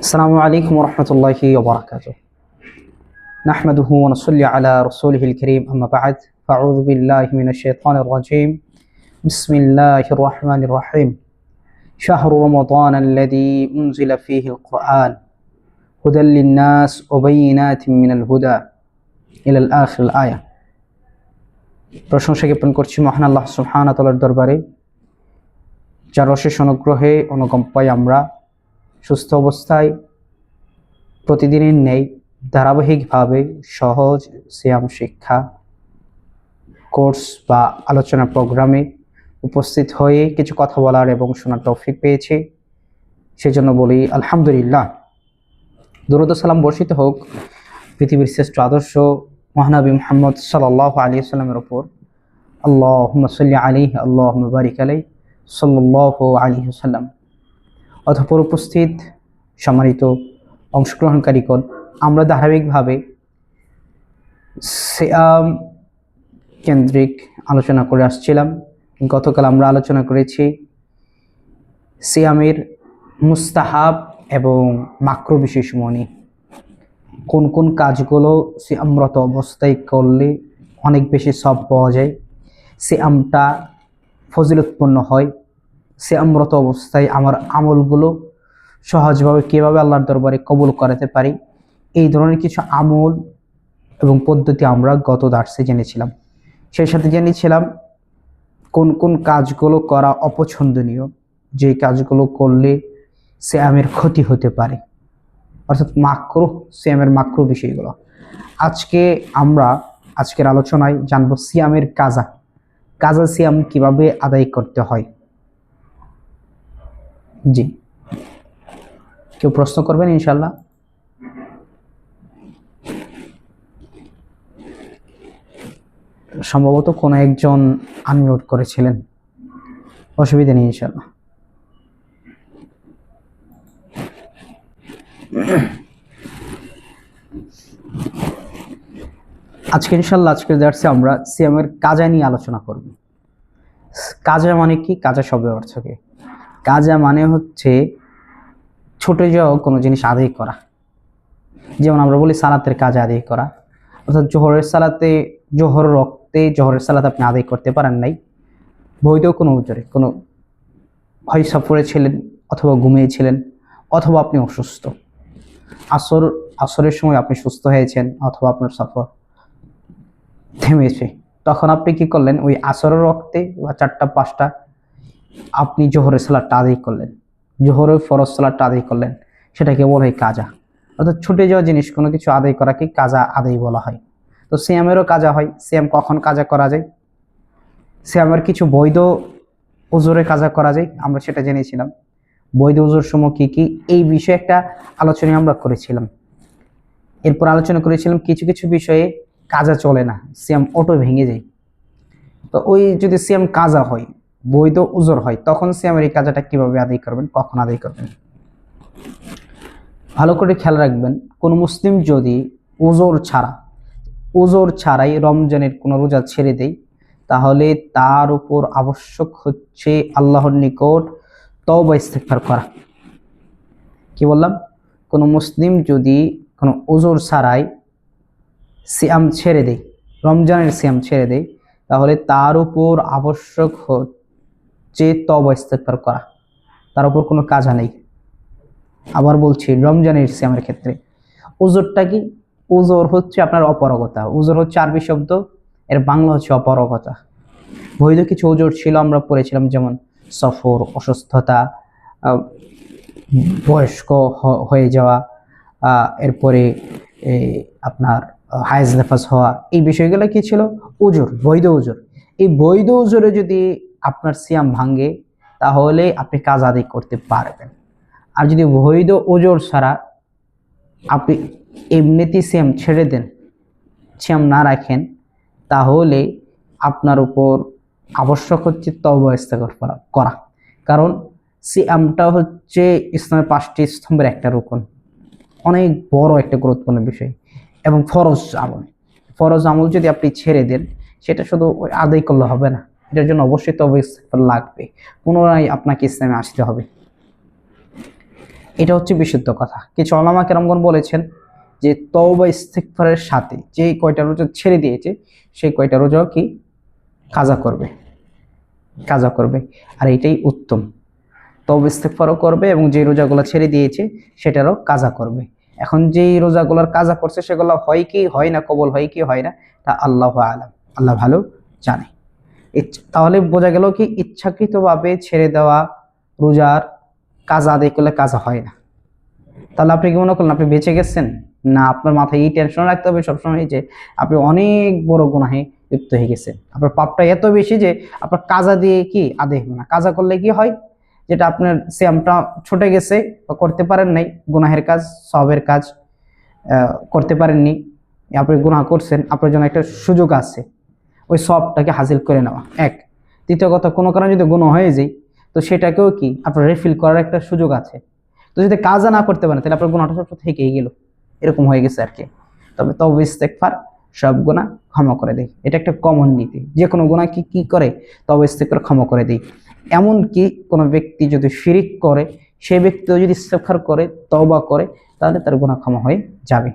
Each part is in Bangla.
السلام عليكم ورحمة الله وبركاته. نحمده ونصلي على رسوله الكريم، أما بعد، فأعوذ بالله من الشيطان الرجيم. بسم الله الرحمن الرحيم. شهر رمضان الذي أنزل فيه القرآن هدى للناس وبينات من الهدى إلى الآخر الآية. প্রশংসা জ্ঞাপন করছি মহান আল্লাহ সুবহানাহু ওয়া তাআলার দরবারে, যার অশেষ অনুগ্রহে অনুকম্পায় আমরা সুস্থ অবস্থায় প্রতিদিনের ন্যায় ধারাবাহিকভাবে সহজ সিয়াম শিক্ষা কোর্স বা আলোচনা প্রোগ্রামে উপস্থিত হয়ে কিছু কথা বলার এবং শোনার তৌফিক পেয়েছি। সেজন্য বলি আলহামদুলিল্লাহ। দরুদ ও সালাম বর্ষিত হোক পৃথিবীর শ্রেষ্ঠ আদর্শ মহানবী মুহাম্মদ সাল্লাল্লাহু আলাইহি ওয়াসাল্লামের উপর। আল্লাহুম্মা সাল্লি আলাইহি আল্লাহুম্মা বারিক আলাইহি সাল্লাল্লাহু আলাইহি ওয়াসাল্লাম। অতঃপর উপস্থিত সম্মানিত অংশগ্রহণকারীগণ, আমরা ধারাবাহিকভাবে সিয়াম কেন্দ্রিক আলোচনা করে আসছিলাম। গতকাল আমরা আলোচনা করেছি সিয়ামের মুস্তাহাব এবং মাকরুহ বিষয়সমূহ নিয়ে। কোন কোন কাজগুলো সিয়ামরত অবস্থায় করলে অনেক বেশি সওয়াব পাওয়া যায়, সিয়ামটা ফজিলতপূর্ণ হয়, সিয়ামরত অবস্থায় আমার আমলগুলো সহজভাবে কীভাবে আল্লাহর দরবারে কবুল করাতে পারি, এই ধরনের কিছু আমল এবং পদ্ধতি আমরা গত দার্সে জেনেছিলাম। সেই সাথে জেনেছিলাম কোন কোন কাজগুলো করা অপছন্দনীয়, যে কাজগুলো করলে সিয়ামের ক্ষতি হতে পারে, অর্থাৎ মাকরুহ, সিয়ামের মাকরুহ বিষয়গুলো। আজকের আলোচনায় জানবো সিয়ামের কাজা সিয়াম কিভাবে আদায় করতে হয়। জি, কেউ প্রশ্ন করবেন ইনশাল্লাহ? সম্ভবত কোনো একজন আনমিউট করেছিলেন, অসুবিধা নেই ইনশাল্লাহ। আজকের দার্সে আমরা সিয়ামের কাজা নিয়ে আলোচনা করব। কাজা মানে কি? কাজা শব্দের অর্থ কি? কাজা মানে হচ্ছে ছুটে যাওয়া কোনো জিনিস আদায় করা। যেমন আমরা বলি সালাতের কাজা আদায় করা, অর্থাৎ জোহরের সালাত আপনি আদায় করতে পারেন নাই, বৈধ কোনো উজরে, কোনো হয় সফরে ছিলেন অথবা ঘুমিয়েছিলেন অথবা আপনি অসুস্থ, আসরের সময় আপনি সুস্থ হয়েছেন অথবা আপনার সফর থেমেছে, তখন আপনি কি করলেন? ওই আসরের রক্তে বা 4টা-5টা আপনি জোহরের সালাতটা আদায় করলেন, জোহরের ফরজ সালাতটা আদায় করলেন, সেটাকে বলা হয় কাজা। অর্থাৎ ছুটে যাওয়া জিনিস কোনো কিছু আদায় করাকে কাজা আদায় বলা হয়। তো সিয়ামেরও কাজা হয়। সিয়াম কখন কাজা করা যায়? সিয়ামের কিছু বৈধ উজুরে কাজা করা যায়, আমরা সেটা জেনেছিলাম। বৈধ উজুর সমূহ কি কি, এই বিষয়ে একটা আলোচনা আমরা করেছিলাম। এরপর আলোচনা করেছিলাম কিছু কিছু বিষয়ে কাজা চলে না, সিয়াম অটো ভেঙে যায়। তো ওই যদি সিয়াম কাজা হয়, বৈধ উজুর হয়, তখন সিয়ামের এই কাজাটা কিভাবে আদায় করবেন, কখন আদায় করবেন, ভালো করে খেয়াল রাখবেন। কোন মুসলিম যদি উজুর ছাড়াই রমজানের কোনো রোজা ছেড়ে দেয়, তাহলে তার উপর আবশ্যক হচ্ছে আল্লাহর নিকট তওবা ইস্তিগফার করা। কি বললাম? কোন মুসলিম যদি কোনো উজুর ছাড়াই সিয়াম ছেড়ে দেয়, রমজানের সিয়াম ছেড়ে দেয়, তাহলে তার উপর আবশ্যক হচ্ছে তওবা ইস্তিগফার করা, তার উপর কোনো কাজা নেই। আবার বলছি, রমজানের সিয়ামের ক্ষেত্রে উজুরটা কি? উজুর হচ্ছে আপনার অপারগতা। উজুর হচ্ছে আরবি শব্দ, এর বাংলা হচ্ছে অপারগতা। বৈধ কিছু উজুর ছিল, আমরা পড়েছিলাম, যেমন সফর, অসুস্থতা, বয়স্ক হয়ে যাওয়া, এরপরে আপনার হায়েজ নেফাস হওয়া, এই বিষয়গুলো কি ছিল? উজুর, বৈধ উজুর। এই বৈধ উজুরে যদি আপনার সিয়াম ভাঙে, তাহলে আপনি কাজ আদায় করতে পারবেন। আর যদি বৈধ উজুর ছাড়া আপনি এমনিতেই সিয়াম ছেড়ে দেন, সিয়াম না রাখেন, তাহলে আপনার উপর আবশ্যক হচ্ছে তওবা ইস্তিগফার করা। কারণ সিয়ামটা হচ্ছে ইসলামের 5টি স্তম্ভের একটা রুকন, অনেক বড় একটা গুরুত্বপূর্ণ বিষয় এবং ফরজ আমল যদি আপনি ছেড়ে দেন, সেটা শুধু আদায় করলে হবে না, এটার জন্য অবশ্যই তওবা ইস্তিগফার লাগবে, পুনরায় আপনাকে ইসলামে আসতে হবে। এটা হচ্ছে বিশুদ্ধ কথা। কিছু ওলামা কেরামগণ বলেছেন যে তওবা ইস্তিগফারের সাথে যে কয়টা রোজা ছেড়ে দিয়েছে সেই কয়টা রোজাও কি কাজা করবে, কাজা করবে। আর এটাই উত্তম, তওবা ইস্তিগফারও করবে এবং যে রোজাগুলো ছেড়ে দিয়েছে সেটারও কাজা করবে। এখন যেই রোজাগুলোর কাজা করছে সেগুলো হয় কি হয় না, কবুল হয় কি হয় না, তা আল্লাহু আলাম, আল্লাহ ভালো জানে। তাহলে বোঝা গেল কি ইচ্ছাকৃতভাবে ছেড়ে দেওয়া রোজার কাজা আদায় করলে কাজা হয় না। তাহলে আপনি কি মনে করলেন আপনি বেঁচে গেছেন? না, আপনার মাথায় এই টেনশন রাখতে হবে সবসময় যে আপনি অনেক বড় গুনাহে লিপ্ত হয়ে গেছেন, আপনার পাপটা এত বেশি যে আপনার কাজা দিয়ে কি আদায় হবে না। কাজা করলে কি হয়, যেটা আপনার সিয়ামটা ছুটে গেছে বা করতে পারেন নাই, গুনাহের কাজ সওয়াবের কাজ করতে পারেননি, আপনি গুনাহ করছেন, আপনার জন্য একটা সুযোগ আছে ওই সওয়াবটাকে হাসিল করে নেওয়া। এক, দ্বিতীয় কথা, কোনো কারণে যদি গুনাহ হয়ে যায় তো সেটাকেও কি আপনার রিফিল করার একটা সুযোগ আছে। তো যদি কাজা না করতে পারেন তাহলে আপনার গুনাহটা সব থেকেই গেল, এরকম হয়ে গেছে আর কি। তবে তওবা ইস্তেগফার সব গুনাহ ক্ষমা করে দেয়, এটা একটা কমন নীতি। যে কোনো গুনাহ কি করে তওবা ইস্তেগফার ক্ষমা করে দেয়। এমনকি কোনো ব্যক্তি যদি শিরিক করে সেই ব্যক্তিও যদি ইস্তেগফার করে তওবা করে তাহলে তার গুনাহ ক্ষমা হয়ে যাবে।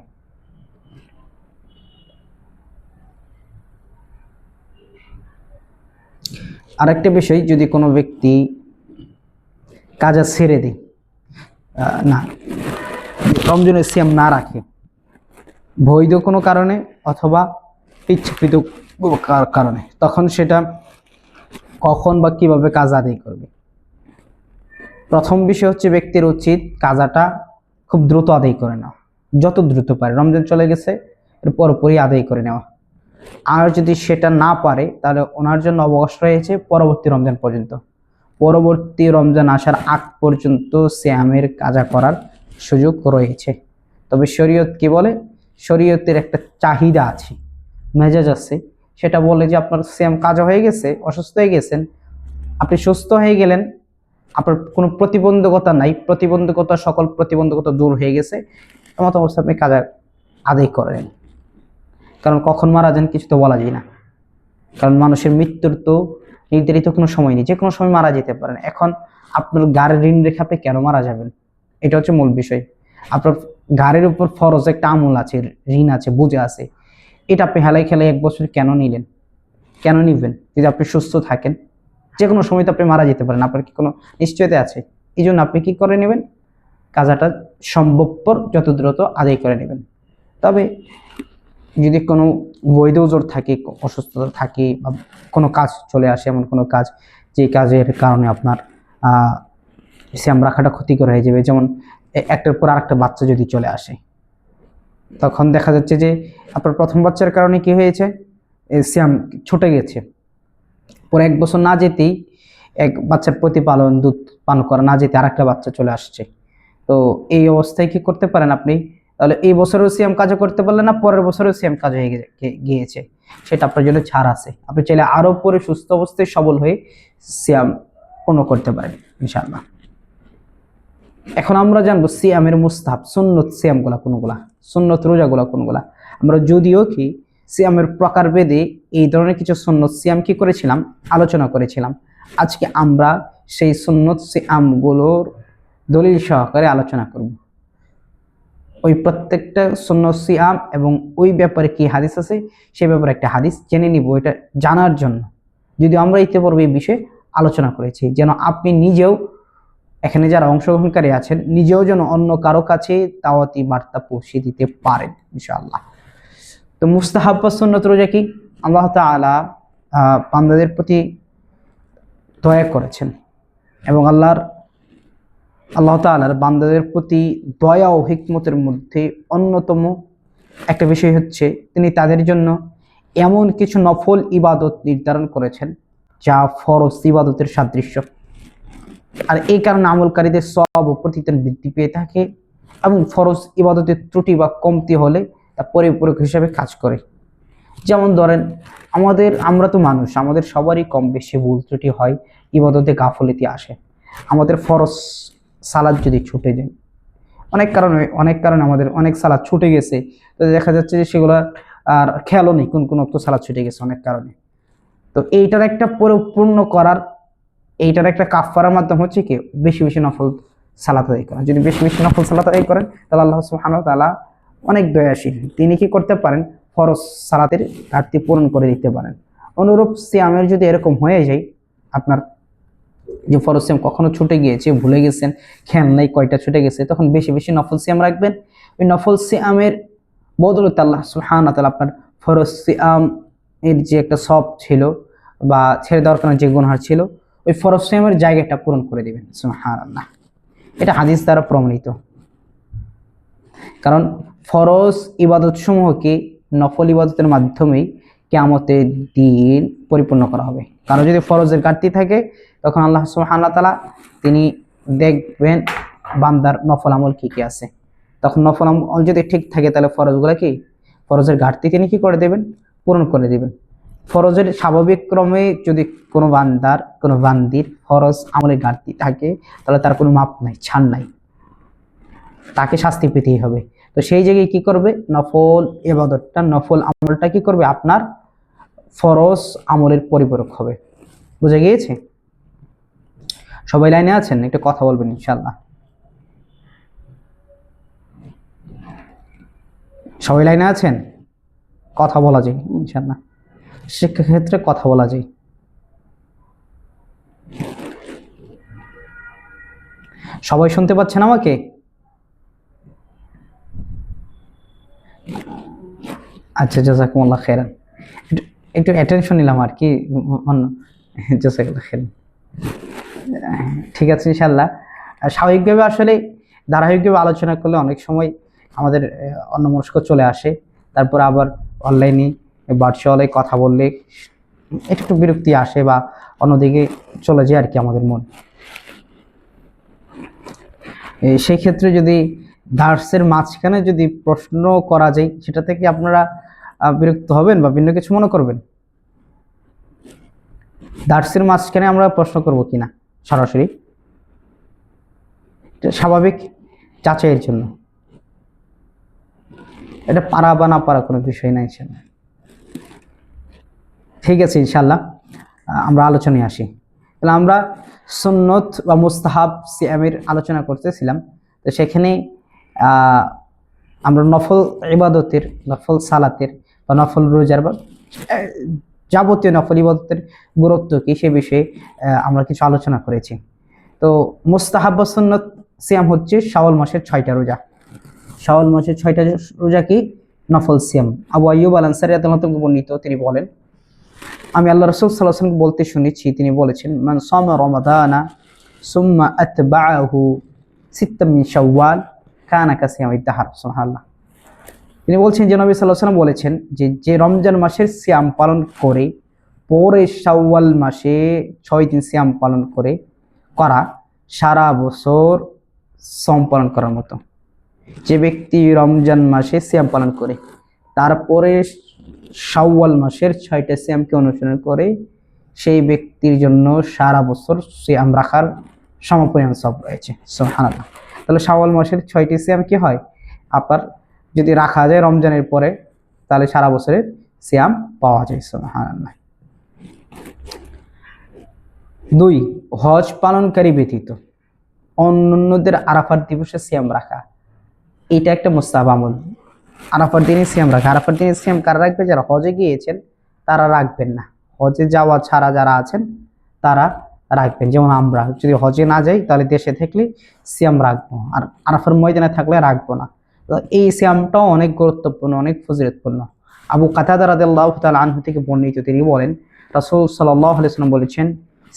আরেকটা বিষয়, যদি কোনো ব্যক্তি কাজা ছেড়ে দেয়, না রমজানের সিয়াম না রাখে বৈধ কোনো কারণে অথবা ইচ্ছাকৃত কারণে, তখন সেটা কখন বা কিভাবে কাজা আদায় করবে? প্রথম বিষয় হচ্ছে ব্যক্তির উচিত কাজাটা খুব দ্রুত আদায় করে নেওয়া, যত দ্রুত পারে। রমজান চলে গেছে এর পরপরই আদায় করে নেওয়া। আর যদি সেটা না পারে তাহলে ওনার জন্য অবকাশ রয়েছে পরবর্তী রমজান পর্যন্ত। পরবর্তী রমজান আসার আগ পর্যন্ত সিয়ামের কাজা করার সুযোগ রয়েছে। তবে শরীয়ত কি বলে, শরীয়তের একটা চাহিদা আছে, মেজাজ আছে, সেটা বলে যে আপনার সিয়াম কাজা হয়ে গেছে, অসুস্থ হয়ে গেছেন, আপনি সুস্থ হয়ে গেলেন, আপনার কোনো প্রতিবন্ধকতা নাই, প্রতিবন্ধকতা সকল প্রতিবন্ধকতা দূর হয়ে গেছে, এমত অবস্থা আপনি কাজা আদায় করেন। কারণ কখন মারা যান কিছু তো বলা যায় না, কারণ মানুষের মৃত্যুর তো নির্ধারিত কোনো সময় নেই, যে কোনো সময় মারা যেতে পারেন। এখন আপনার গাড়ির ঋণ রেখে আপনি কেন মারা যাবেন, এটা হচ্ছে মূল বিষয়। আপনার গাড়ির উপর ফরজ একটা আমল আছে, ঋণ আছে, বুঝে আছে, এটা আপনি হেলাই খেলাই 1 বছর কেন নিলেন, কেন নিবেন? যদি আপনি সুস্থ থাকেন যে কোনো সময় তো আপনি মারা যেতে পারেন, আপনার কি কোনো নিশ্চয়তা আছে? এই জন্য আপনি কি করে নেবেন, কাজাটা সম্ভবপর যত দ্রুত আদায় করে নেবেন। তবে যদি কোনো বৈধ ওজোর থাকে, অসুস্থতা থাকে বা কোনো কাজ চলে আসে, এমন কোনো কাজ যে কাজের কারণে আপনার সিয়াম রাখাটা ক্ষতিকর হয়ে যাবে, যেমন একটার পর আরেকটা বাচ্চা যদি চলে আসে, তখন দেখা যাচ্ছে যে আপনার প্রথম বাচ্চার কারণে কি হয়েছে, সিয়াম ছুটে গেছে, পরে 1 বছর না যেতেই এক বাচ্চার প্রতিপালন দুধ পান করা না যেতে আরেকটা বাচ্চা চলে আসছে। তো এই অবস্থায় কি করতে পারেন আপনি, তাহলে এই বছরেও সিয়াম কাজ করতে পারলেন না, পরের বছরেও সিয়াম কাজ হয়ে গিয়েছে, সেটা আপনার জন্য ছাড় আছে। আপনি চাইলে আরো পরে সুস্থ অবস্থায় সবল হয়ে সিয়াম পূর্ণ করতে পারেন ইনশাআল্লাহ। এখন আমরা জানবো সিয়ামের মুস্তাহাব সুন্নত সিয়ামগুলা কোনগুলা, সুন্নত রোজাগুলা কোনগুলা। আমরা যদিও কি সিয়ামের প্রকারভেদে এই ধরনের কিছু সুন্নত সিয়াম কি করেছিলাম, আলোচনা করেছিলাম। আজকে আমরা সেই সুন্নত সিয়ামগুলোর দলিল সহকারে আলোচনা করব। ওই প্রত্যেকটা সুন্নত সিয়াম এবং ওই ব্যাপারে কি হাদিস আছে সে ব্যাপারে একটা হাদিস জেনে নিব, এটা জানার জন্য। যদি আমরা ইতিপূর্বে এই বিষয়ে আলোচনা করেছি, যেন আপনি নিজেও, এখানে যারা অংশগ্রহণকারী আছেন, নিজেও যেন অন্য কারো কাছে দাওয়াতি বার্তা পৌঁছে দিতে পারেন ইনশাআল্লাহ। তো মুস্তাহাব বা সুন্নত রোজা কি? আল্লাহ তাআলা বান্দাদের প্রতি দয়া করেছেন এবং আল্লাহ তাআলার বান্দাদের প্রতি দয়া ও হিকমতের মধ্যে অন্যতম একটা বিষয় হচ্ছে তিনি তাদের জন্য এমন কিছু নফল ইবাদত নির্ধারণ করেছেন যা ফরজ ইবাদতের সাদৃশ্য। আর এই কারণে আমলকারীদের সওয়াব ও প্রতিদান বৃদ্ধি পেয়ে থাকে এবং ফরজ ইবাদতের ত্রুটি বা কমতি হলে তা পরিপূরক হিসেবে কাজ করে। যেমন ধরেন আমরা তো মানুষ, আমাদের সবারই কম বেশি ভুল ত্রুটি হয়, ইবাদতে গাফলতি আসে। আমাদের ফরজ সালাত যদি ছুটে যায়, অনেক কারণে আমাদের অনেক সালাত ছুটে গেছে, তো দেখা যাচ্ছে যে সেগুলো আর খেয়ালও নেই কোন অক্ত সালাত ছুটে গেছে অনেক কারণে। তো এইটার একটা পরিপূর্ণ করার, এইটার একটা কাফারার মাধ্যম হচ্ছে কি বেশি বেশি নফল সালাত আদায় করা। যদি বেশি বেশি নফল সালাত আদায় করেন তাহলে আল্লাহ সুবহানাহু ওয়া তাআলা অনেক দয়াশীল, তিনি কি করতে পারেন, ফরজ সালাতের ঘাটতি পূরণ করে দিতে পারেন। অনুরূপ সিয়ামের যদি এরকম হয়ে যায়, আপনার যে ফরজ সিয়াম কখনো ছুটে গিয়েছে, ভুলে গেছেন, খেয়াল নাই কয়টা ছুটে গেছে, তখন বেশি বেশি নফল সিয়াম রাখবেন। ওই নফল সিয়ামের বদলতে আল্লাহ সুবহানাহু ওয়া তাআলা আপনার ফরজ সিয়াম এর যে একটা সব ছিল বা ছেড়ে দেওয়ার কারণে যে গুনাহ ছিল, ওই ফরজ সিয়ামের জায়গাটা পূরণ করে দিবেন। সুবহানাল্লাহ, এটা হাদিস দ্বারা প্রমাণিত। কারণ ফরজ ইবাদত সমূহকে নফল ইবাদতের মাধ্যমেই কিয়ামতের দিন পরিপূর্ণ করা হবে। কারণ যদি ফরজের ঘাটতি থাকে তখন আল্লাহ সুবহানাহু ওয়া তাআলা তিনি দেখবেন বান্দার নফল আমল কি কি আছে। তখন নফল আমল যদি ঠিক থাকে তাহলে ফরজগুলো কি, ফরজের ঘাটতি তিনি কি করে দেবেন, পূরণ করে দেবেন। ফরজের স্বাভাবিক ক্রমে যদি কোনো বান্দার কোনো বান্দির ফরজ আমলের ঘাটতি থাকে তাহলে তার কোনো মাপ নাই, ছাড় নাই, তাকে শাস্তি পেতেই হবে। তো সেই জায়গায় কি করবে, নফল ইবাদতটা, নফল আমলটা কি করবে, আপনার ফরজ আমলের পরিপূরক হবে। বুঝে গিয়েছে? সবাই লাইনে আছেন? একটু কথা বলবেন ইনশাআল্লাহ। সবাই লাইনে আছেন? কথা বলা যায় ইনশাআল্লাহ, শিক্ষাক্ষেত্রে কথা বলা যায়। সবাই শুনতে পাচ্ছেন আমাকে? আচ্ছা, জাযাকুমুল্লাহ খাইরান। একটু অ্যাটেনশন নিলাম আর কি, জাযাকুল্লাহ খাইরান। ঠিক আছে ইনশাআল্লাহ। স্বাভাবিকভাবে আসলে ধারাবাহিকভাবে আলোচনা করলে অনেক সময় আমাদের অন্যমনস্ক চলে আসে, তারপর আবার অনলাইনে ভার্চুয়ালে কথা বললে একটু বিরক্তি আসে বা অন্যদিকে চলে যায় আর কি আমাদের মন। সেই ক্ষেত্রে যদি দার্সের মাঝখানে যদি প্রশ্ন করা যায়, সেটা থেকে আপনারা বিরক্ত হবেন বা ভিন্ন কিছু মনে করবেন? দার্সের মাঝখানে আমরা প্রশ্ন করব কিনা সরাসরি, স্বাভাবিক যাচাইয়ের জন্য, এটা পারা বা না পারা কোনো বিষয় নাই। ঠিক আছে ইনশাআল্লাহ, আমরা আলোচনায় আসি। তাহলে আমরা সুন্নত বা মুস্তাহাব সিয়ামের আলোচনা করতেছিলাম। তো সেখানে আমরা নফল ইবাদতের, নফল সালাতের বা নফল রোজার বা যাবতীয় নফল ইবাদতের গুরুত্ব কি সে বিষয়ে আমরা কিছু আলোচনা করেছি। তো মুস্তাহাব বা সুন্নত সিয়াম হচ্ছে শাওয়াল মাসের 6টা রোজা। শাওয়াল মাসের 6টা রোজা কি নফল সিয়াম। আবু আইয়ুব আল আনসারী রাদিয়াল্লাহু আনহু বর্ণিত, তিনি বলেন, আমি আল্লাহ রাসূল সাল্লাল্লাহু আলাইহি ওয়াসাল্লাম বলতে শুনেছি, তিনি বলেছেন, মান সামা রমাদানা সুম্মা আতবাআহু সিত্তাম মিন শাওয়াল কানা কাসিয়ামিদ দাহর। সুবহানাল্লাহ। তিনি বলছেন যে নবী সাল্লাল্লাহু আলাইহি ওয়াসাল্লাম বলেছেন যে রমজান মাসের সিয়াম পালন করে পরে শাওয়াল মাসে 6 দিন সিয়াম পালন করা সারা বছর সম পালন করার মতো। যে ব্যক্তি রমজান মাসে সিয়াম পালন করে তারপরে শাওয়াল মাসের 6টা সিয়ামকে অনুসরণ করে, সেই ব্যক্তির জন্য সারা বছর সিয়াম রাখার সমপরিমাণ সওয়াব রয়েছে। সুবহানাল্লাহ। তাহলে শাওয়াল মাসের 6টি সিয়াম কি হয়, আপনার যদি রাখা যায় রমজানের পরে, তাহলে সারা বছরের সিয়াম পাওয়া যায়। সুবহানাল্লাহ। 2, হজ পালনকারী ব্যতীত অন্যদের আরাফাত দিবসে সিয়াম রাখা, এটা একটা মুস্তাহাব আমল। আরাফার দিনে সিয়াম রাখা। আরাফার দিনে সিয়াম কারা রাখবে? যারা হজে গিয়েছেন তারা রাখবেন না, হজে যাওয়া ছাড়া যারা আছেন তারা রাখবেন। যেমন আমরা যদি হজে না যাই তাহলে দেশে থাকলে সিয়াম রাখবো, আর আরাফার ময়দানে থাকলে রাখবো না। তো এই সিয়ামটাও অনেক গুরুত্বপূর্ণ, অনেক ফজিলতপূর্ণ। আবু কাতাদা রাদিয়াল্লাহু তাআলা আনহু থেকে বর্ণিত, তিনি বলেন, রাসূল সাল্লাল্লাহু আলাইহি ওয়াসাল্লাম বলেছেন,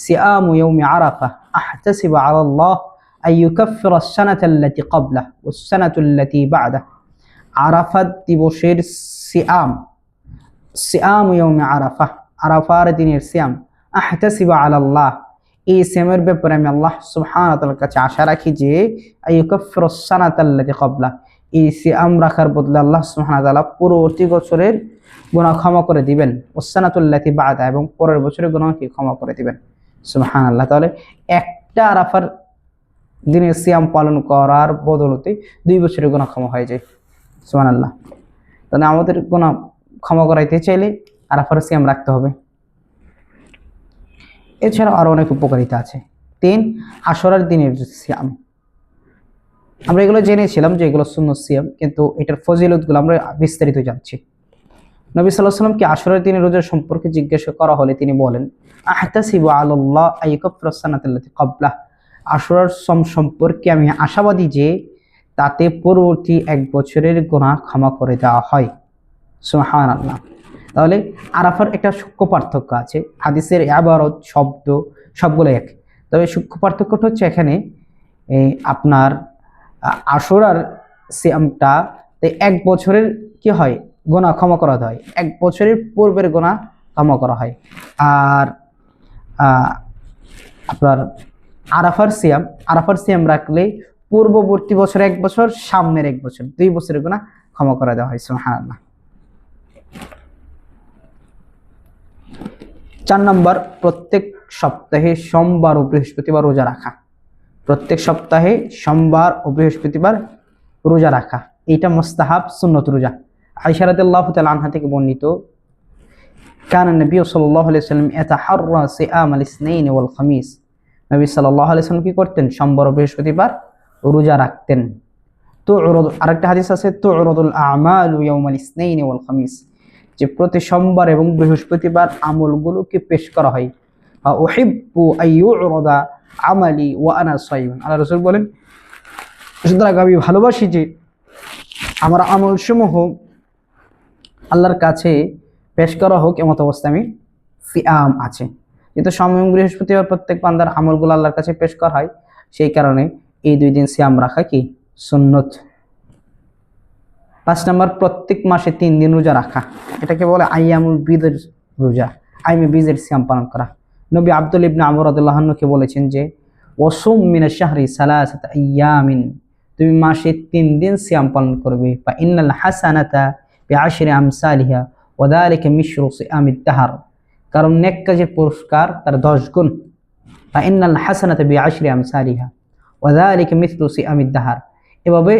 সিয়ামু ইয়াউমি আরাফা আহতাসিবু আলাল্লাহ আইয়ুকাফিরা আস-সানাতা আল্লাতী ক্বাবলাহু ওয়াস-সানাতা আল্লাতী বা'দাহু। আরাফাত দিবসের সিয়াম, সিয়াম ইয়াউমে আরাফা, আরাফার দিনের সিয়াম, আহতাসিবু আলাল্লাহ, এই সিয়ামের ব্যাপারে আমি আল্লাহ সুবহানাহু ওয়া তাআলার কাছে আশা রাখি যে আইয়ুকাফিরা আস-সানাতা আল্লাতী ক্বাবলাহু, এই সিয়াম রাখার বদলে আল্লাহ সুবহানাহু ওয়া তাআলা পূর্ববর্তী বছরের গুনাহ ক্ষমা করে দিবেন, ওয়াস-সানাতা আল্লাতী বা'দাহু, এবং পরের বছরের গুনাহকে ক্ষমা করে দিবেন। সুবহানাল্লাহ। তাহলে একটা আরাফার দিনের সিয়াম পালন করার বদলতে 2 বছরের গুনাহ ক্ষমা হয়ে যায়। সুবহানাল্লাহ। তাহলে আমাদের গুনাহ ক্ষমা করাইতে চাইলে আরাফার সিয়াম রাখতে হবে। এছাড়াও আরো অনেক উপকারিতা আছে। 3, আশুরার দিনের সিয়াম। আমরা এগুলো জেনেছিলাম যে এগুলো সুন্নত সিয়াম, কিন্তু এটার ফজিলতগুলো আমরা বিস্তারিত জানছি। নবী সাল্লাল্লাহু আলাইহি ওয়াসাল্লামকে আশুরার দিনের রোজা সম্পর্কে জিজ্ঞাসা করা হলে তিনি বলেন, আহতাসিবু আলাল্লাহ আইয়াকাফিরা সানাতাল্লাতী ক্বাবলাহ, আশুরার সম্পর্কে আমি আশাবাদী যে তাতে পূর্ববর্তী এক বছরের গুনাহ ক্ষমা করে দেওয়া হয়। সুবহানাল্লাহ। তাহলে আরাফার একটা সূক্ষ্ম পার্থক্য আছে, হাদিসের ইবারত শব্দ সবগুলো এক, তবে সূক্ষ্ম পার্থক্যটা হচ্ছে এখানে আপনার আশুরার সিয়ামটা এক বছরের কি হয়, গুনাহ ক্ষমা করা হয়, এক বছরের পূর্বের গুনাহ ক্ষমা করা হয়। আর আপনার আরাফার সিয়াম রাখলে পূর্ববর্তী বছর এক বছর, সামনের এক বছর, 2 বছরের গুনাহ ক্ষমা করে দেওয়া হয়। সুবহানাল্লাহ। 4 নম্বর, প্রত্যেক সপ্তাহে সোমবার ও বৃহস্পতিবার রোজা রাখা। প্রত্যেক সপ্তাহে সোমবার ও বৃহস্পতিবার রোজা রাখা, এটা মুস্তাহাব সুন্নত রোজা। আয়েশা রাদিয়াল্লাহু তাআলা আনহা থেকে বর্ণিত, কানা নবী সাল্লাল্লাহু আলাইহি ওয়াসাল্লাম ইয়াতাহাররা সিয়াম আল-ইসনাইন ওয়াল খামিস, নবী সাল্লাল্লাহু আলাইহি ওয়াসাল্লাম কি করতেন, সোমবার ও বৃহস্পতিবার রোজা রাখতেন। তো আরেকটা হাদিস আছে, তু'রাদুল আমালু ইয়াউমাল ইসনাইন ওয়াল খামিস, যে প্রতি সোমবার এবং বৃহস্পতিবার আমলগুলোকে পেশ করা হয়। উহিব্বু আইয়ু'রাদা আমালি ওয়া আনা সাইম, আল্লাহ রাসূল বলেন, সুতরাং আমি ভালোবাসি যে আমার আমলসমূহ আল্লাহর কাছে পেশ করা হোক এমত অবস্থায় আমি সিয়াম আছে। যেহেতু সোম এবং বৃহস্পতিবার প্রত্যেক বান্দার আমলগুলো আল্লাহর কাছে পেশ করা হয়, সেই কারণে এই 2 দিন সিয়াম রাখা কি সুন্নত। 5 নম্বর, প্রত্যেক মাসে 3 দিন রোজা রাখা, এটাকে বলে আইয়ামুল বীজের রোজা, আইয়ামে বীজের সিয়াম পালন করা। নবী আব্দুল ইবনে আমর রাদিয়াল্লাহু আনহু বলেছেন যে, ওয়াসুম মিনাশ শাহরি সালাসাতা আইয়ামিন, তুমি মাসে 3 দিন সিয়াম পালন করবে। ফা ইন্নাল হাসানাতা বিআশরি আমসালিহা ওয়া যালিকা মিশরু সিয়ামিদ দাহর, কারণ নেক কাজের পুরস্কার তার 10 গুণ। ফা ইন্নাল হাসানাতা বিআশরি আমসালিহা ওয়া যালিকা মিথলু সিয়ামিদ দাহর, এভাবে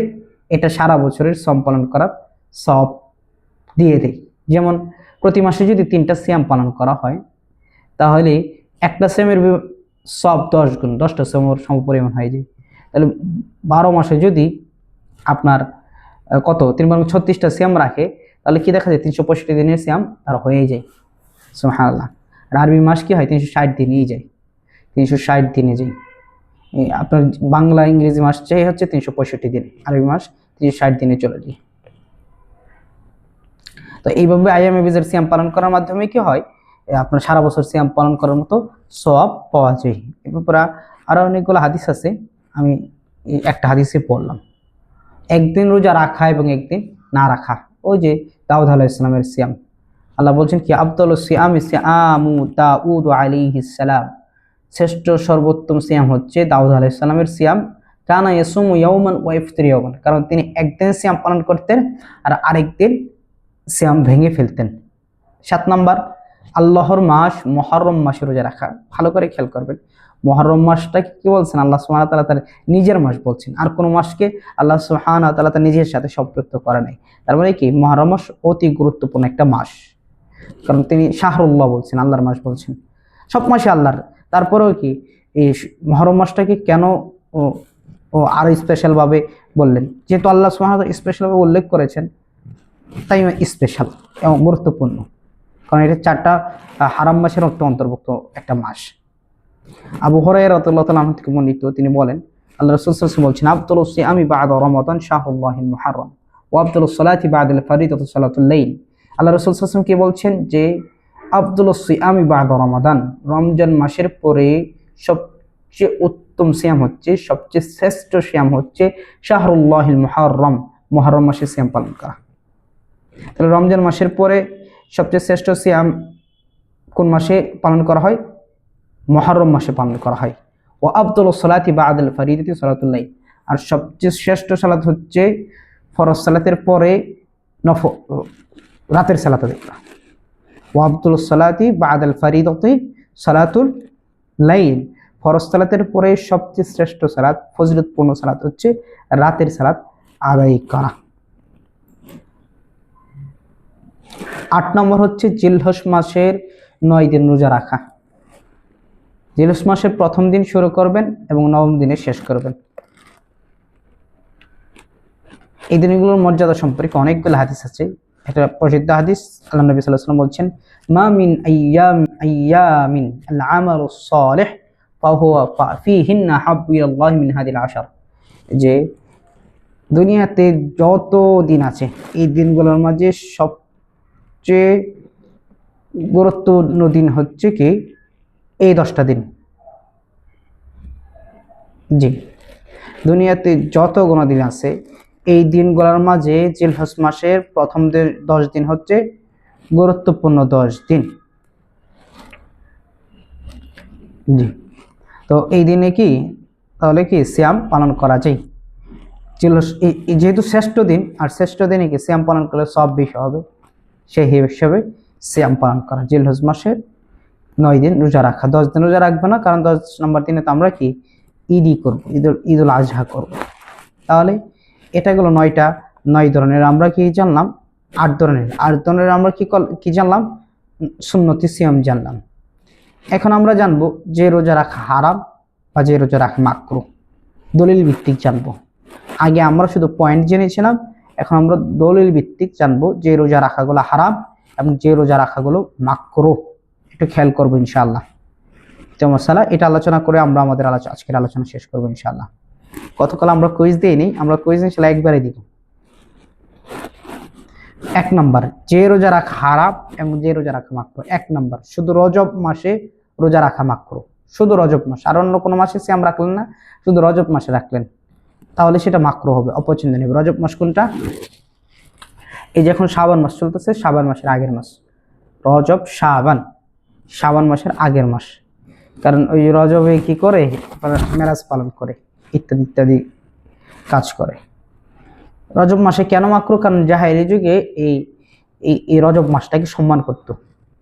এটা সারা বছরের সিয়াম পালন করার সওয়াব দিয়ে দেয়। যেমন প্রতি মাসে যদি 3টা সিয়াম পালন করা হয়, তাহলে একটা সিয়ামের সওয়াব 10 গুণ, 10টা সিয়ামের সমপরিমাণ হয়ে যায়। তাহলে 12 মাসে যদি আপনার কত 3×36টা সিয়াম রাখে, তাহলে কি দেখা যায়, 365 দিনের সিয়াম তার হয়ে যায়। সুবহানাল্লাহ। আর আরবি মাস কি হয়, 360 দিনই যায়, 360 দিনে যায়। আপনার বাংলা ইংরেজি মাস চাই হচ্ছে 365 দিন, আরবি মাস 360 দিনে চলে যায়। তো এইভাবে আইয়ামে বীজের সিয়াম পালন করার মাধ্যমে কি হয়, আপনার সারা বছর সিয়াম পালন করার মতো সওয়াব পাওয়া যায়। এরপর আরো অনেকগুলো হাদিস আছে, আমি একটা হাদিসে পড়লাম, একদিন রোজা রাখা এবং একদিন না রাখা। ওই যে দাউদ আলাইহিস সালামের সিয়াম, আল্লাহ বলছেন কি, আফদালুস সিয়ামি সিয়ামু দাউদ আলাইহিস সালাম, শ্রেষ্ঠ সর্বোত্তম সিয়াম হচ্ছে দাউদ আলাইহিস সালামের সিয়াম। কানা ইয়াসুমু ইয়াওমান ওয়া ইফতিরু ইয়াওমান, কারণ তিনি একদিন সিয়াম পালন করতেন আর আরেকদিন সিয়াম ভেঙে ফেলতেন। 7 নম্বর, আল্লাহর মাস মুহররম মাসে রোজা রাখা। ভালো করে খেয়াল করবেন, মুহররম মাসটা কি বলছেন, আল্লাহ সুবহানাহু ওয়া তাআলা তার নিজের মাস বলছেন, আর কোন মাসকে আল্লাহ সুবহানাহু ওয়া তাআলা তার নিজের সাথে সম্পৃক্ত করে নাই। তার মানে কি, মুহররম মাস অতি গুরুত্বপূর্ণ একটা মাস, কারণ তিনি শাহরুল্লাহ বলছেন, আল্লাহর মাস বলছেন। সব মাসে আল্লাহর, তারপরেও কি এই মুহররম মাসটাকে কেন ও আরো স্পেশাল ভাবে বললেন, যেহেতু আল্লাহ সুবহানাহু ওয়া তাআলা স্পেশাল ভাবে উল্লেখ করেছেন, তাই স্পেশাল এবং গুরুত্বপূর্ণ, কারণ এটা 4টা হারাম মাসের অন্তর্ভুক্ত একটা মাস। আবু হুরায়রা রাদিয়াল্লাহু তাআলা আনহু থেকে বর্ণিত, তিনি বলেন, আল্লাহ রাসূল সাল্লাল্লাহু আলাইহি ওয়াসাল্লাম বলছেন, আফদালুস সিয়ামি বা'দা রমাদান শাহরুল্লাহিল মুহাররম ওয়া আফদালুস সালাতি বা'দাল ফারিদাতি সালাতুল লাইল। আল্লাহ রাসূল সাল্লাল্লাহু আলাইহি ওয়াসাল্লাম কি বলছেন যে, আফদালুস সিয়ামি বা'দা রমাদান, রমজান মাসের পরে সবচেয়ে উত্তম সিয়াম হচ্ছে, সবচেয়ে শ্রেষ্ঠ সিয়াম হচ্ছে শাহরুল্লাহিল মুহাররম, মুহররম মাসে সিয়াম পালন করা। তাহলে রমজান মাসের পরে সবচেয়ে শ্রেষ্ঠ সিয়াম কোন মাসে পালন করা হয়, মুহররম মাসে পালন করা হয়। ও আফদালুস সালাতি বা'দাল ফারিদাতি সালাতুল লাইল, আর সবচেয়ে শ্রেষ্ঠ সালাত হচ্ছে ফরজ সালাতের পরে রাতের সালাত আদায়। ও আফদালুস সালাতি বা'দাল ফারিদাতি সালাতুল লাইল, ফরজ সালাতের পরে সবচেয়ে শ্রেষ্ঠ সালাত, ফজিলতপূর্ণ সালাত হচ্ছে রাতের সালাত আদায় করা। 8 নম্বর হচ্ছে জিলহজ মাসের 9 দিন রোজা রাখা। জিলহজ মাসের প্রথম দিন শুরু করবেন এবং 9ম দিনে শেষ করবেন। এই দিনগুলোর মর্যাদা সম্পর্কে অনেকগুলো হাদিস আছে। একটা প্রসিদ্ধ হাদিস, আল্লাহ নবী সাল্লাল্লাহু আলাইহি ওয়াসাল্লাম বলছেন, মা মিন আইয়ামিন আল আমালু সালিহ ফাহুয়া ফিহিন্না হাব্বু ইলাল্লাহি মিন হাদিল আশার, যে দুনিয়াতে যত দিন আছে এই দিনগুলোর মাঝে সবচেয়ে গুরুত্বপূর্ণ দিন হচ্ছে কি এই 10টা দিন। জি, দুনিয়াতে যত গোনা দিন আছে এই দিনগুলোর মাঝে জিলহজ মাসের প্রথম 10 দিন হচ্ছে গুরুত্বপূর্ণ 10 দিন। জি, তো এই দিনে কি তাহলে কি সিয়াম পালন করা যায়? যেহেতু শ্রেষ্ঠ দিন, আর শ্রেষ্ঠ দিনে কি সিয়াম পালন করলে সব বেশি হবে, সেই হিসেবে সিয়াম পালন করা। জিলহজ মাসের 9 দিন রোজা রাখা, 10 দিন রোজা রাখবে না, কারণ 10 নম্বর দিনে তো আমরা কি ঈদই করবো, ঈদুল আজহা করবো। তাহলে এটা গেলো 9 ধরনের। আমরা কি জানলাম 8 ধরনের আমরা কি জানলাম? সুন্নতি সিয়াম জানলাম। এখন আমরা জানবো যে রোজা রাখা হারাম বা যে রোজা রাখা মাকরুহ, দলিল ভিত্তিক জানবো। আগে আমরা শুধু পয়েন্ট জেনেছিলাম, এখন আমরা দলিল ভিত্তিক জানবো যে রোজা রাখাগুলো হারাম এবং যে রোজা রাখাগুলো মাকরুহ। একটু খেয়াল করবো ইনশাআল্লাহ। তো মশালা এটা আলোচনা করে আমরা আমাদের আজকের আলোচনা শেষ করবো ইনশাআল্লাহ। গতকাল আমরা কুইজ দিইনি, আমরা কুইজ ইনশাআল্লাহ একবারে দিব। 1 নাম্বার, যে রোজা রাখা হারাম এবং যে রোজা রাখা মাকরুহ। 1 নাম্বার, শুধু রজব মাসে রোজা রাখা মাকরুহ। শুধু রজব মাস, আর অন্য কোনো মাসে সিয়াম রাখলেন না, শুধু রজব মাসে রাখলেন, তাহলে সেটা মাকরুহ হবে, অপছন্দনীয়। রজব মাস কোনটা? এই যে এখন শাবান মাস চলতেছে, শাবান মাসের আগের মাস রজব। শাবান মাসের আগের মাস, কারণ ওই রজবে কি করে মেরাজ পালন করে, ইত্যাদি ইত্যাদি কাজ করে। রজব মাসে কেন মাকরুহ? কারণ জাহেলি যুগে এই রজব মাসটাকে সম্মান করত।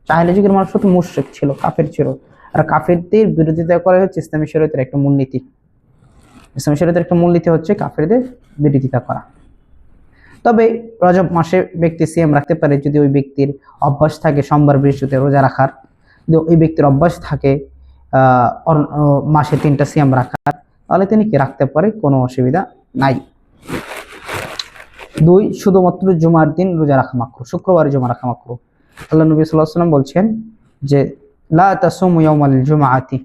জাহেলি যুগের মানুষ তো মুশরিক ছিল, কাফের ছিল, আর কাফেরদের বিরোধিতা করা হচ্ছে ইসলামী শরীয়তের একটা মূলনীতি। ইসলামী শরীয়তের একটা মূলনীতি হচ্ছে কাফেরদের বিরোধিতা করা। তবে রজব মাসে ব্যক্তি সিয়াম রাখতে পারে যদি ওই ব্যক্তির অভ্যাস থাকে সোমবার বৃহস্পতি রোজা রাখার, যদি ওই ব্যক্তির অভ্যাস থাকে মাসে 3টা সিয়াম রাখার, তাহলে তিনি কি রাখতে পারে, কোনো অসুবিধা নাই। 2, শুধুমাত্র জুমার দিন রোজা রাখা মাকরুহ, শুক্রবারে জুমা রাখা মাকরুহ। আল্লাহ নবী সাল্লাল্লাহু আলাইহি ওয়াসাল্লাম বলছেন যে লা তাসুমু ইয়াওমাল জুমআতি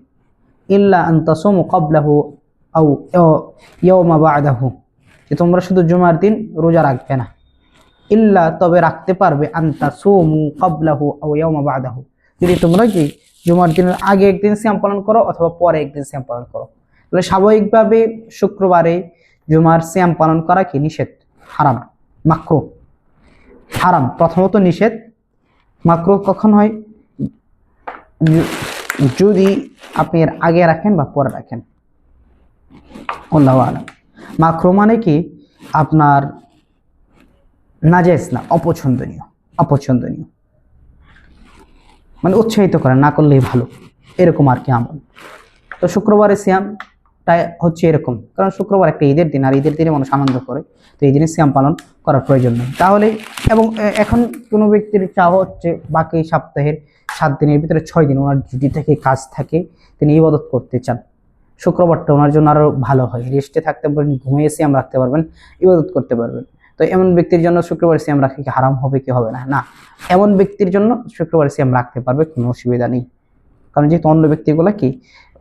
ইল্লা আন তাসুমু ক্বাবলাহু আও ইয়াওমা বা'দাহু, যে তোমরা শুধু জুমার দিন রোজা রাখবে না, ইল্লা তবে রাখতে পারবে আন তাসুমু ক্বাবলাহু আও ইয়াওমা বা'দাহু, যদি তোমরা কি জুমার দিনের আগে একদিন সিয়াম পালন করো অথবা পরে একদিন সিয়াম পালন করো। তাহলে স্বাভাবিকভাবে শুক্রবারে জুমার সিয়াম পালন করা কি নিষেধ, হারাম, মাকরুহ। হারাম প্রথমত নিষেধ। মাকরুহ কখন হয়? যদি আপনি এর আগে রাখেন বা পরে রাখেন, আল্লাহু আলাম। মাকরুহ মানে কি আপনার নাজায়েজ না, অপছন্দনীয়, মানে উৎসাহিত করে না করলেই ভালো, এরকম আর কি আমল। তো শুক্রবারে সিয়ামটা হচ্ছে এরকম, কারণ শুক্রবার একটা ঈদের দিন, আর ঈদের দিনে মানুষ আনন্দ করে, তো এই দিনে সিয়াম পালন করার প্রয়োজন নেই। তাহলে এবং এখন কোনো ব্যক্তির চাওয়া হচ্ছে বাকি সপ্তাহের 7 দিনের ভিতরে 6 দিন ওনার ডিউটি থেকে, কাজ থাকে, তিনি ইবাদত করতে চান, শুক্রবারটা ওনার জন্য আরো ভালো হয়, রেস্টে থাকতে পারবেন, ঘুমিয়ে সিয়াম রাখতে পারবেন, ইবাদত করতে পারবেন। তো এমন ব্যক্তির জন্য শুক্রবার সিয়াম রাখা কি হারাম হবে কি হবে না? না, এমন ব্যক্তির জন্য শুক্রবার সিয়াম রাখতে পারবে, কোনো অসুবিধা নেই। কারণ যেহেতু অন্য ব্যক্তিগুলা কি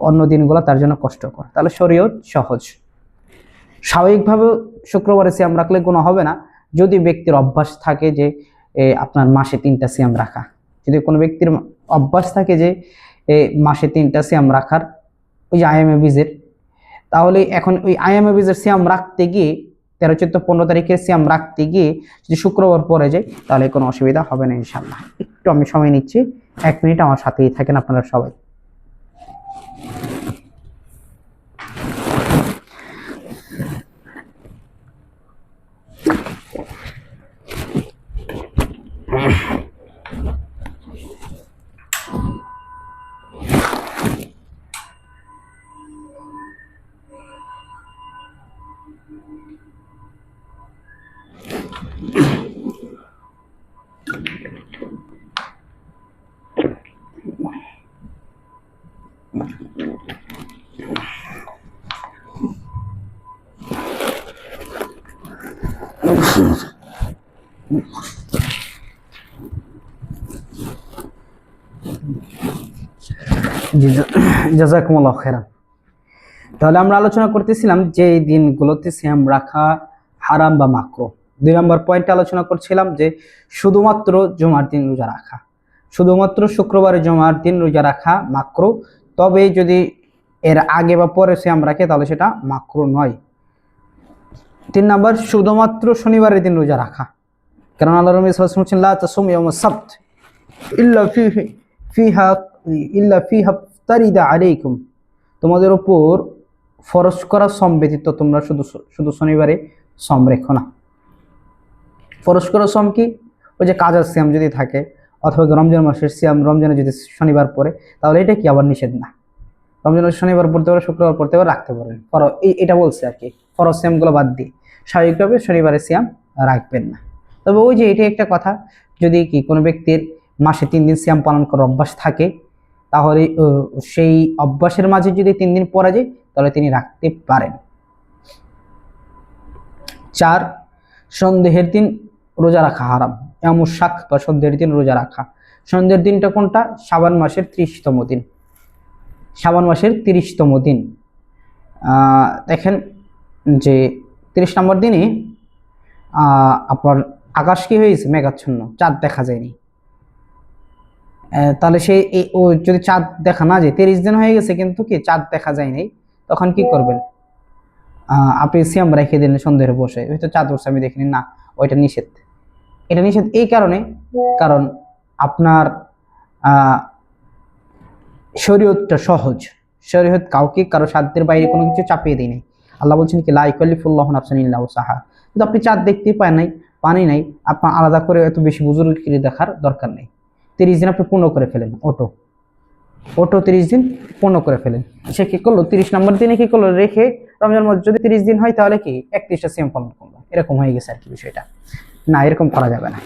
অন্য দিনগুলো তার জন্য কষ্টকর, তাহলে শরীয়ত সহজ। স্বাভাবিকভাবে শুক্রবারে সিয়াম রাখলে কোনো হবে না, যদি ব্যক্তির অভ্যাস থাকে যে আপনার মাসে 3টা সিয়াম রাখা। যদি কোনো ব্যক্তির অভ্যাস থাকে যে মাসে 3টা সিয়াম রাখার, ওই যে আইএমএ বীজের, তাহলে এখন ওই আইএমএ বীজের সিয়াম রাখতে গিয়ে 13, 14, 15 তারিখের সিয়াম রাখতে গিয়ে যদি শুক্রবার পরে যায়, তাহলে কোনো অসুবিধা হবে না ইনশাআল্লাহ। একটু আমি সময় নিচ্ছি, 1 মিনিট আমার সাথেই থাকেন আপনারা সবাই। জাযাকুমুল্লাহু খাইরান। তাহলে আমরা আলোচনা করতেছিলাম যে এই দিনগুলোতে সিয়াম রাখা হারাম বা মাকরুহ। 2 নম্বর পয়েন্টে আলোচনা করছিলাম যে শুধুমাত্র জুমার দিন রোজা রাখা, শুধুমাত্র শুক্রবারে জুমার দিন রোজা রাখা মাকরুহ, তবে যদি এর আগে বা পরে সিয়াম রাখে তাহলে সেটা মাকরুহ নয়। 3 নম্বর শুধুমাত্র শনিবারের দিন রোজা রাখা, কারণ আল্লাহর নবী সাল্লাল্লাহু আলাইহি ওয়াসাল্লাম বলেছেন লা তাসুমু ইয়াউমাস সাবত ইল্লা ফিহা ফারিদা আলাইকুম, তোমাদের উপর ফরজ করা সম ব্যতীত তোমরা শুধু শনিবারে সম রেখো না। ফরজ করা সম কি? ওই যে কাজার সিয়াম যদি থাকে, অথবা রমজান মাসের সিয়াম রমজানে যদি শনিবার পড়ে, তাহলে এটা কি আবার নিষেধ না। রমজান মাসে শনিবার পড়তে পারে, শুক্রবার পড়তে পারে, রাখতে পারেন। এটা বলছে আর কি, ফরজ সিয়ামগুলো বাদ দিয়ে স্বাভাবিকভাবে শনিবারে সিয়াম রাখবেন না। তবে ওই যে এটা একটা কথা, যদি কি কোনো ব্যক্তির মাসে 3 দিন সিয়াম পালন করার অভ্যাস থাকে, তাহলে সেই অভ্যাসের মাঝে যদি 3 দিন পড়া যায় তাহলে তিনি রাখতে পারেন। 4, সন্দেহের দিন রোজা রাখা হারাম। ইয়ামুশ শাক বা সন্দেহের দিন রোজা রাখা। সন্দেহের দিনটা কোনটা? শাবান মাসের 30তম দিন। শাবান মাসের 30তম দিন। দেখেন যে 30 নম্বর দিনে আপনার আকাশ কি হয়েছে? মেঘাচ্ছন্ন, চাঁদ দেখা যায়নি। তাহলে যদি চাঁদ দেখা না যায়, 30 দিন হয়ে গেছে কিন্তু কি চাঁদ দেখা যায় নাই, তখন কি করবেন? আপনি সিয়াম রেখে দিলেন সন্দেহের বসে, হয়তো চাঁদ উঠছে আমি দেখিনি, না, ওইটা নিষেধ। এটা নিষেধ এই কারণে, কারণ আপনার শরীয়তটা সহজ। শরীয়ত কাউকে কারো সাধ্যের বাইরে কোনো কিছু চাপিয়ে দেয় নাই। আল্লাহ বলছেন কি লা ইউকাল্লিফুল্লাহু নাফসান ইল্লা উসাহা। কিন্তু আপনি চাঁদ দেখতে পান নাই, পানি নাই, আপনার আলাদা করে এত বেশি বুজুর্গিরি দেখার দরকার নেই। 30 দিন আপনি পূর্ণ করে ফেলেন, অটো 30 দিন পূর্ণ করে ফেলেন। সে কি করলো? 30 নম্বর দিনে কি করলো? রেখে রমজান মাস যদি 30 দিন হয় তাহলে কি 31টা সিয়াম পালন করলো, এরকম হয়ে গেছে আর কি বিষয়টা। না, এরকম করা যাবে না।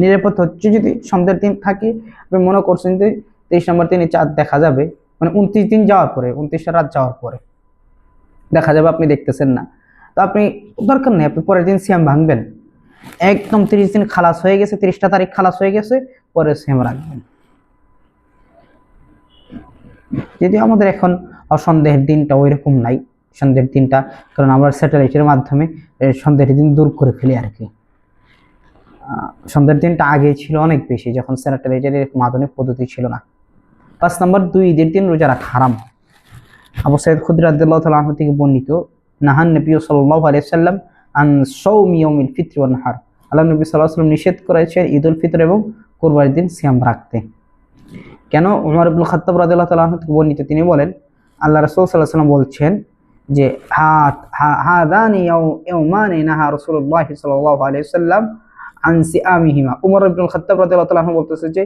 নিরাপদ হচ্ছে যদি সন্ধ্যের দিন থাকে, আপনি মনে করছেন যে 23 নম্বর দিনে চাঁদ দেখা যাবে, মানে 29 দিন যাওয়ার পরে, 29টা রাত যাওয়ার পরে দেখা যাবে, আপনি দেখতেছেন না, তো আপনি দরকার নেই, আপনি পরের দিন সিয়াম ভাঙবেন। একদম 30 দিন খালাস হয়ে গেছে, 30টা তারিখ খালাস হয়ে গেছে, পরে সিয়াম রাখবেন। যদি আমাদের এখন সন্দেহের দিনটা ওই রকম নাই, সন্দেহের দিনটা, কারণ আমরা স্যাটেলাইটের মাধ্যমে সন্দেহের দিন দূর করে ফেলি আর কি। সন্ধ্যের দিনটা আগে ছিল অনেক বেশি, যখন স্যাটেলাইটের এরকম আধুনিক পদ্ধতি ছিল না। 5 নম্বর 2 ঈদের দিন রোজা রাখা হারাম। আবু সাঈদ খুদরি রাদিয়াল্লাহু তাআলা আনহু থেকে বর্ণিত, নাহান নবী সাল্লাল্লাহু আলাইহি ওয়াসাল্লাম আন সাওমি ইয়াউমিল ফিত্র ওয়ান নাহার, আল্লাহ নবী সাল্লাল্লাহু আলাইহি ওয়াসাল্লাম নিষেধ করেছেন ঈদুল ফিতর এবং কুরবানির দিন সিয়াম রাখতে। কেন? উমর ইবনে খাত্তাব রাদিয়াল্লাহু তাআলা আনহু থেকে বর্ণিত, তিনি বলেন আল্লাহ রাসূল সাল্লাল্লাহু আলাইহি ওয়াসাল্লাম বলছেন যে হাদানি ইয়াউমানি নাহা রাসূলুল্লাহ সাল্লাল্লাহু আলাইহি ওয়াসাল্লাম আন সিয়ামিহিমা। উমর ইবনে খাত্তাব রাদিয়াল্লাহু তাআলা আনহু বলতেছে যে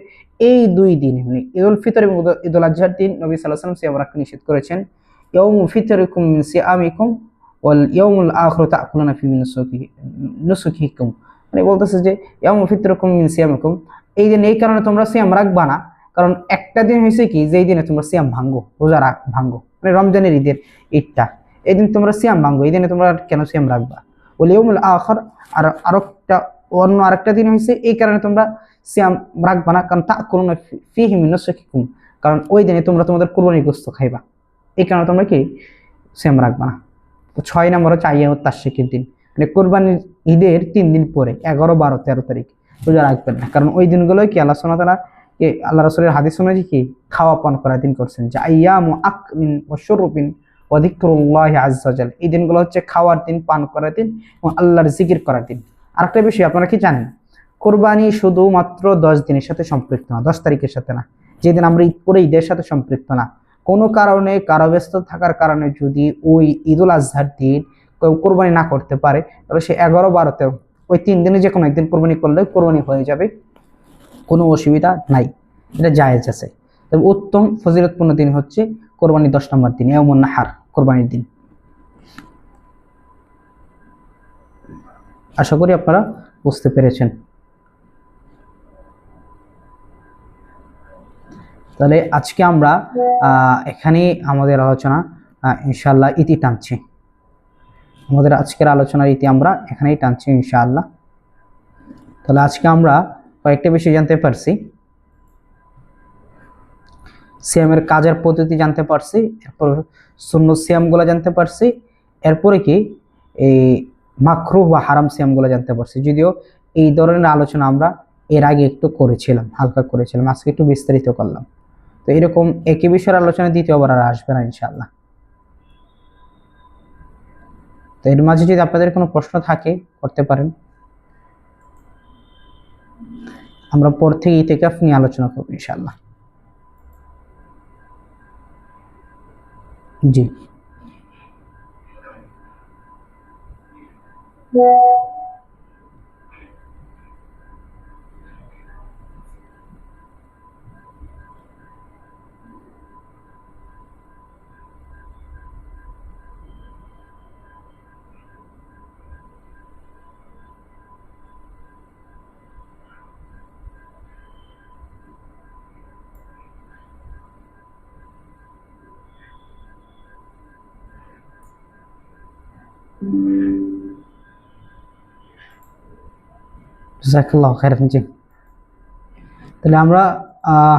এই 2 দিন, মানে ঈদুল ফিতর এবং ঈদুল আজহার দিন নবী সাল্লাল্লাহু আলাইহি ওয়াসাল্লাম সিয়াম রাখতে নিষেধ করেছেন। ইয়াউমু ফিতরিকুম মিন সিয়ামিকুম ওয়াল ইয়াউমুল আখির তাকুলুনা ফি নুসুকিকুম, মানে বলতেছে যে ইয়াউমু ফিতরিকুম মিন সিয়ামিকুম, এই দিন এই কারণে তোমরা সিয়াম রাখবা না, কারণ একটা দিন হয়েছে কি যেই দিনে তোমরা সিয়াম ভাঙ্গো, রোজা ভাঙ্গো, মানে রমজানের ঈদটা, এই দিন তোমরা সিয়াম ভাঙ্গো, এই দিনে তোমরা কেন সিয়াম রাখবা? ওয়াল ইয়াউমুল আখির, আর আরেকটা দিন হয়েছে এই কারণে তোমরা সিয়াম রাখবা না, কারণ তাকুলুনা ফিহি মিন নুসুকিকুম, কারণ ওই দিনে তোমরা তোমাদের কুরবানির গোশত খাইবা, এই কারণে তোমরা কি সিয়াম রাখবা না। 6 নম্বর হচ্ছে আইয়ামুত তাশরিকের দিন, মানে কুরবানির ঈদের 3 দিন পরে 11, 12, 13 তারিখ রোজা রাখবেন না, কারণ ওই দিনগুলোই কি আল্লাহ সুবহানাহু ওয়া তাআলা আল্লাহ রাসূলের হাদিস অনুযায়ী কি খাওয়া পান করার দিন করছেন, যে আইয়ামু আকলিন ওয়া শুরবিন ওয়া যিকরুল্লাহি আযজা ওয়া জাল, এই দিনগুলো হচ্ছে খাওয়ার দিন, পান করার দিন এবং আল্লাহর জিকির করার দিন। আরেকটা বিষয় আপনারা কি জানেন, কুরবানি শুধুমাত্র 10 দিনের সাথে সম্পৃক্ত না, 10 তারিখের সাথে না, যেদিন আমরা ঈদ করে ঈদের সাথে সম্পৃক্ত না। কোনো কারণে কারো ব্যস্ত থাকার কারণে যদি ওই ঈদুল আজহার দিন কেউ কোরবানি না করতে পারে, তাহলে সে 11, 12 ওই 3 দিনে যে কোনো একদিন কোরবানি করলে কোরবানি হয়ে যাবে, কোনো অসুবিধা নাই, এটা জায়েজ আছে। তবে উত্তম ফজিলতপূর্ণ দিন হচ্ছে কোরবানি 10 নম্বর দিন, ইয়াউমুন নাহার, কোরবানির দিন। আশা করি আপনারা বুঝতে পেরেছেন। তাহলে আজকে আমরা এখানে আমাদের আলোচনা ইনশাআল্লাহ ইতি টানছি। আমাদের আজকের আলোচনার ইতি আমরা এখানেই টানছি ইনশাআল্লাহ। তাহলে আজকে আমরা কয়েকটা বিষয় জানতে পারছি, সিয়ামের কাজের পদ্ধতি জানতে পারছি, এরপর সুন্নত সিয়ামগুলো জানতে পারছি, এরপরে কি এই মাকরুহ বা হারাম সিয়ামগুলো জানতে পারছি। যদিও এই ধরনের আলোচনা আমরা এর আগে একটু করেছিলাম, হালকা করেছিলাম, আজকে একটু বিস্তারিত করলাম। তো এরকম একই বিষয়ের আলোচনা দ্বিতীয়বার আর আসবে না ইনশাআল্লাহ। তো এর মাঝে যদি আপনাদের কোনো প্রশ্ন থাকে করতে পারেন। আমরা পর থেকে ইতিকাফ নিয়ে আলোচনা করবো ইনশাআল্লাহ। জি, জাযাকাল্লাহু খাইরান। জি, তাহলে আমরা আহ,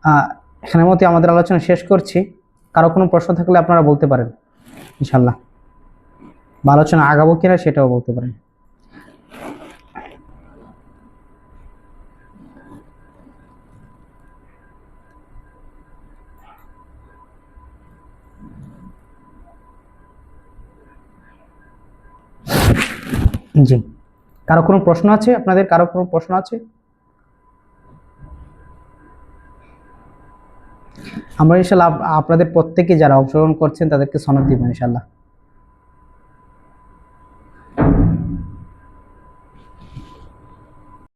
আহ, এখানের মধ্যে আমাদের আলোচনা শেষ করছি। কারো কোনো প্রশ্ন থাকলে আপনারা বলতে পারেন ইনশাআল্লাহ, বা আলোচনা আগাবো কিনা সেটাও বলতে পারেন। জি, কারো কোনো প্রশ্ন আছে? আপনাদের কারো কোনো প্রশ্ন আছে? আমরা ইনশাআল্লাহ আপনাদের প্রত্যেকে যারা অংশগ্রহণ করছেন তাদেরকে সনদ দিব ইনশাআল্লাহ।